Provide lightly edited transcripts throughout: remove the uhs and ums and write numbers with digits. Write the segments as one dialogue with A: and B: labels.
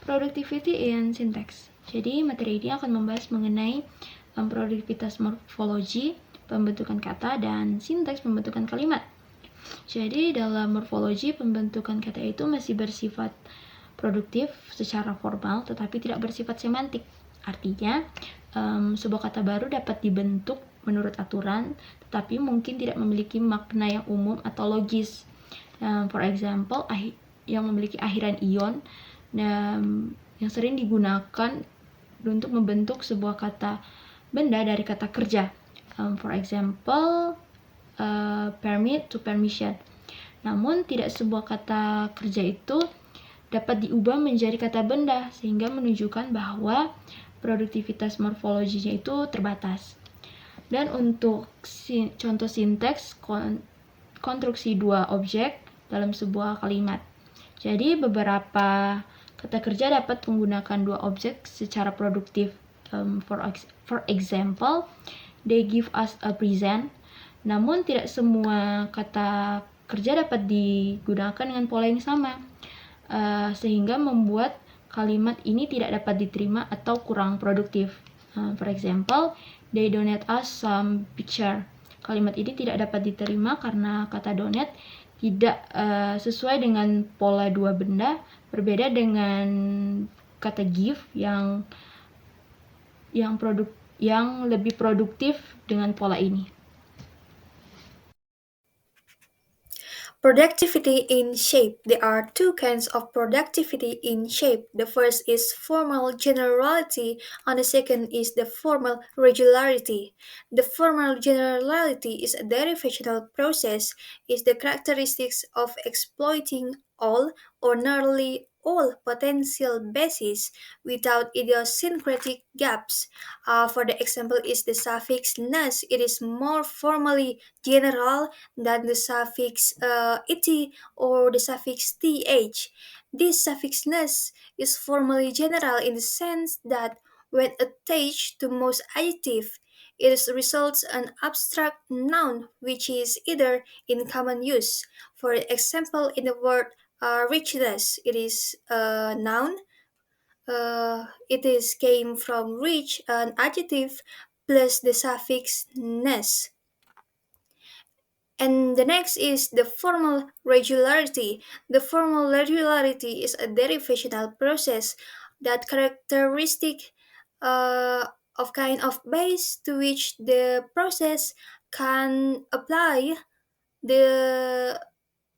A: Productivity in Syntax. Jadi materi ini akan membahas mengenai produktivitas morfologi, pembentukan kata, dan sintaks pembentukan kalimat. Jadi dalam morfologi, pembentukan kata itu masih bersifat produktif secara formal, tetapi tidak bersifat semantik. Artinya, sebuah kata baru dapat dibentuk menurut aturan, tetapi mungkin tidak memiliki makna yang umum atau logis. For example, yang memiliki akhiran ion, yang sering digunakan untuk membentuk sebuah kata benda dari kata kerja. For example, permit to permission. Namun tidak sebuah kata kerja itu dapat diubah menjadi kata benda, sehingga menunjukkan bahwa produktivitas morfologinya itu terbatas. Dan untuk contoh sinteks, konstruksi dua objek dalam sebuah kalimat. Jadi beberapa kata kerja dapat menggunakan dua objek secara produktif. For example, they give us a present. Namun tidak semua kata kerja dapat digunakan dengan pola yang sama, sehingga membuat kalimat ini tidak dapat diterima atau kurang produktif. For example, they donate us some picture. Kalimat ini tidak dapat diterima karena kata donate tidak sesuai dengan pola dua benda, berbeda dengan kata give yang lebih produktif dengan pola ini.
B: Productivity in shape. There are two kinds of productivity in shape. The first is formal generality, and the second is the formal regularity. The formal generality is a derivational process, is the characteristics of exploiting all or nearly all potential bases without idiosyncratic gaps. For the example is the suffix ness. It is more formally general than the suffix it or the suffix th. This suffix ness is formally general in the sense that when attached to most adjective, it results an abstract noun which is either in common use. For example, in the word richness, it is a noun. It is came from rich, an adjective plus the suffix ness. And the next is the formal regularity. The formal regularity is a derivational process that characteristic of kind of base to which the process can apply the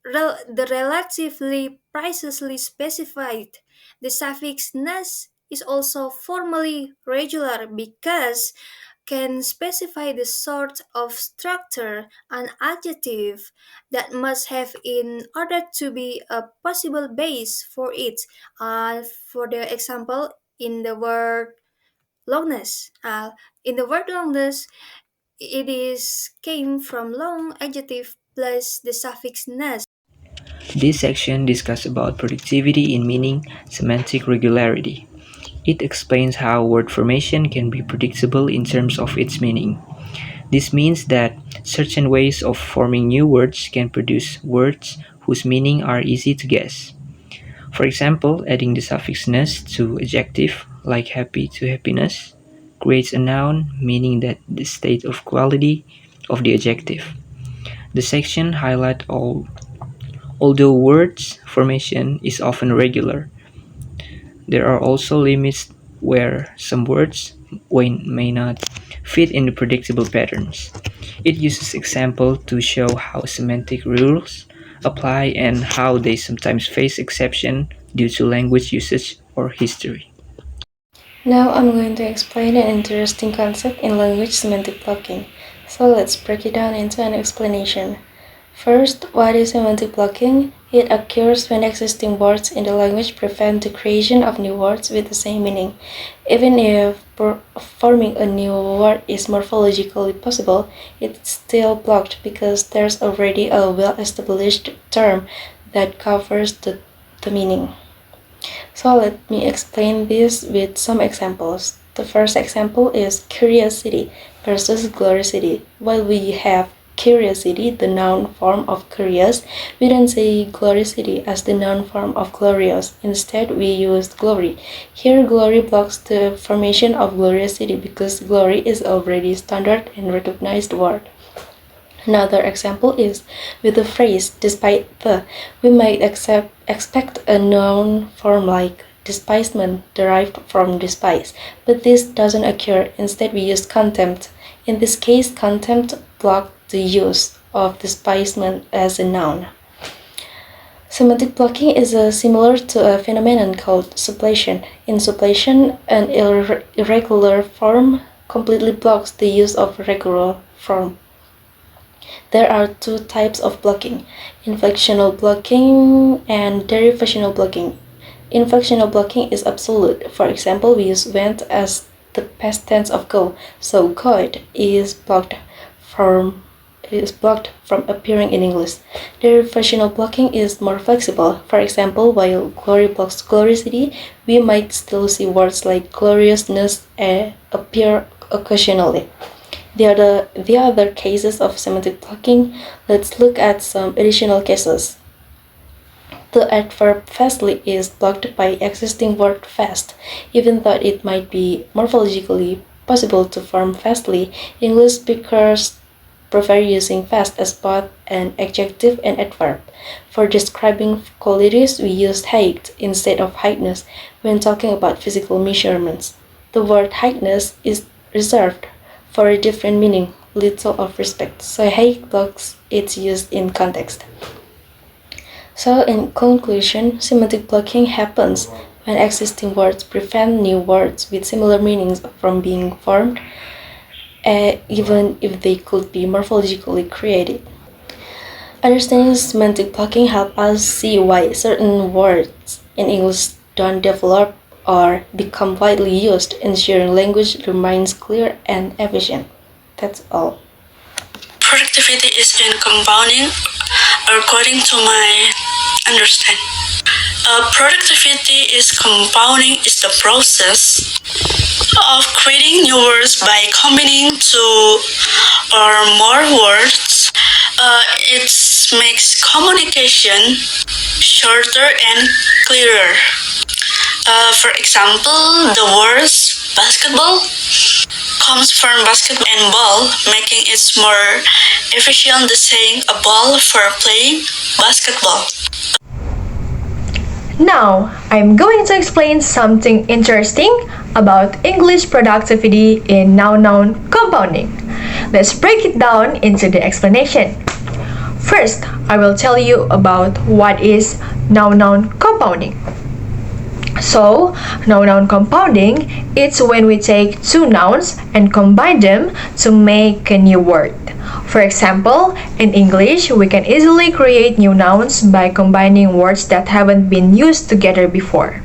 B: the relatively precisely specified. The suffix "ness" is also formally regular because can specify the sort of structure an adjective that must have in order to be a possible base for it. For the example, in the word longness, it is came from long adjective plus the suffix "ness."
C: This section discusses about productivity in meaning semantic regularity. It explains how word formation can be predictable in terms of its meaning. This means that certain ways of forming new words can produce words whose meaning are easy to guess. For example, adding the suffix ness to adjective like happy to happiness creates a noun meaning that the state of quality of the adjective. The section highlights although words formation is often regular, there are also limits where some words may not fit in the predictable patterns. It uses examples to show how semantic rules apply and how they sometimes face exception due to language usage or history.
D: Now I'm going to explain an interesting concept in language semantic blocking. So let's break it down into an explanation. First, what is semantic blocking? It occurs when existing words in the language prevent the creation of new words with the same meaning. Even if forming a new word is morphologically possible, it's still blocked because there's already a well-established term that covers the meaning. So let me explain this with some examples. The first example is curiosity versus gloricity. While we have curiosity, the noun form of curious, we don't say gloriosity as the noun form of glorious. Instead, we use glory. Here, glory blocks the formation of gloriosity because glory is already standard and recognized word. Another example is with the phrase despite the, we might expect a noun form like despisement derived from despise, but this doesn't occur. Instead, we use contempt. In this case, contempt blocks the use of despisement as a noun. Semantic blocking is similar to a phenomenon called suppletion. In suppletion, an irregular form completely blocks the use of regular form. There are two types of blocking, inflectional blocking and derivational blocking. Inflectional blocking is absolute. For example, we use went as the past tense of go, so goed is blocked from appearing in English. Derivational blocking is more flexible. For example, while glory blocks gloriosity, we might still see words like gloriousness appear occasionally. The other cases of semantic blocking, let's look at some additional cases. The adverb fastly is blocked by existing word fast. Even though it might be morphologically possible to form fastly, English speakers prefer using fast as both an adjective and adverb. For describing qualities, we use height instead of heightness when talking about physical measurements. The word heightness is reserved for a different meaning, little of respect, so height blocks its use in context. So in conclusion, semantic blocking happens when existing words prevent new words with similar meanings from being formed, even if they could be morphologically created. Understanding semantic blocking helps us see why certain words in English don't develop or become widely used, ensuring language remains clear and efficient. That's all.
E: Productivity is in compounding according to my understanding. Productivity is compounding is the process of creating new words by combining two or more words. It makes communication shorter and clearer. For example, the words basketball comes from basketball and ball, making it more efficient than saying a ball for playing basketball.
F: Now, I'm going to explain something interesting about English productivity in noun-noun compounding. Let's break it down into the explanation. First, I will tell you about what is noun-noun compounding. So, noun-noun compounding is when we take two nouns and combine them to make a new word. For example, in English, we can easily create new nouns by combining words that haven't been used together before.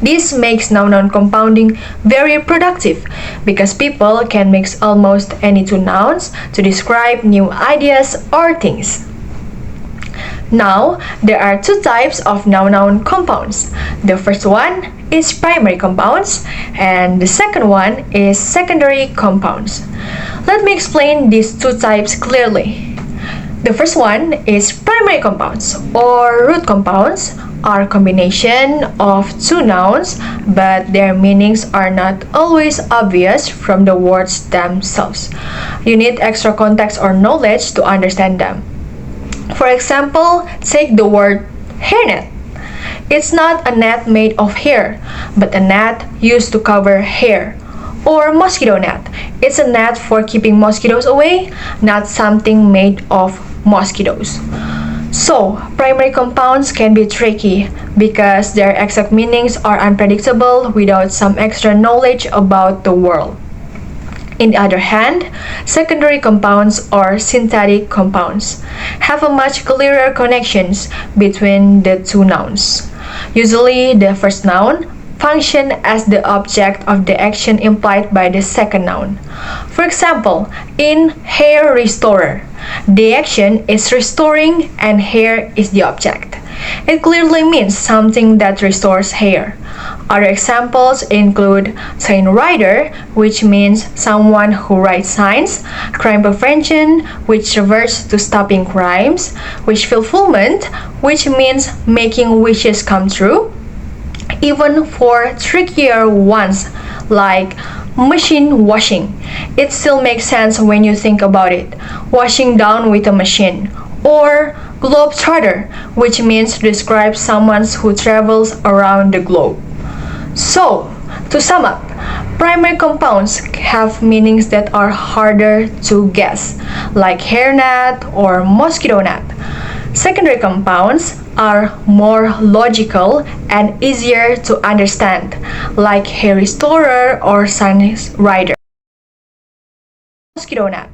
F: This makes noun-noun compounding very productive because people can mix almost any two nouns to describe new ideas or things. Now, there are two types of noun-noun compounds. The first one is primary compounds, and the second one is secondary compounds. Let me explain these two types clearly. The first one is primary compounds, or root compounds, are a combination of two nouns, but their meanings are not always obvious from the words themselves. You need extra context or knowledge to understand them. For example, take the word hairnet. It's not a net made of hair, but a net used to cover hair. Or mosquito net. It's a net for keeping mosquitoes away, not something made of mosquitoes. So, primary compounds can be tricky because their exact meanings are unpredictable without some extra knowledge about the world. On the other hand, secondary compounds or synthetic compounds have a much clearer connections between the two nouns. Usually, the first noun functions as the object of the action implied by the second noun. For example, in hair restorer, the action is restoring and hair is the object. It clearly means something that restores hair. Other examples include sign rider, which means someone who writes signs, crime prevention, which refers to stopping crimes, wish fulfillment, which means making wishes come true, even for trickier ones like machine washing. It still makes sense when you think about it. Washing down with a machine. Or globetrotter, which means to describe someone who travels around the globe. So, to sum up, primary compounds have meanings that are harder to guess, like hairnet or mosquito net. Secondary compounds are more logical and easier to understand, like hair restorer or sun rider. Mosquito net.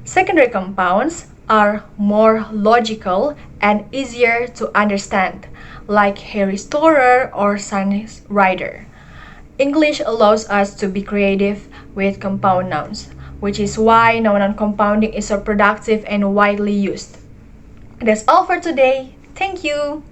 F: Secondary compounds are more logical and easier to understand, like hair restorer or sun rider. English allows us to be creative with compound nouns, which is why noun compounding is so productive and widely used. That's all for today. Thank you!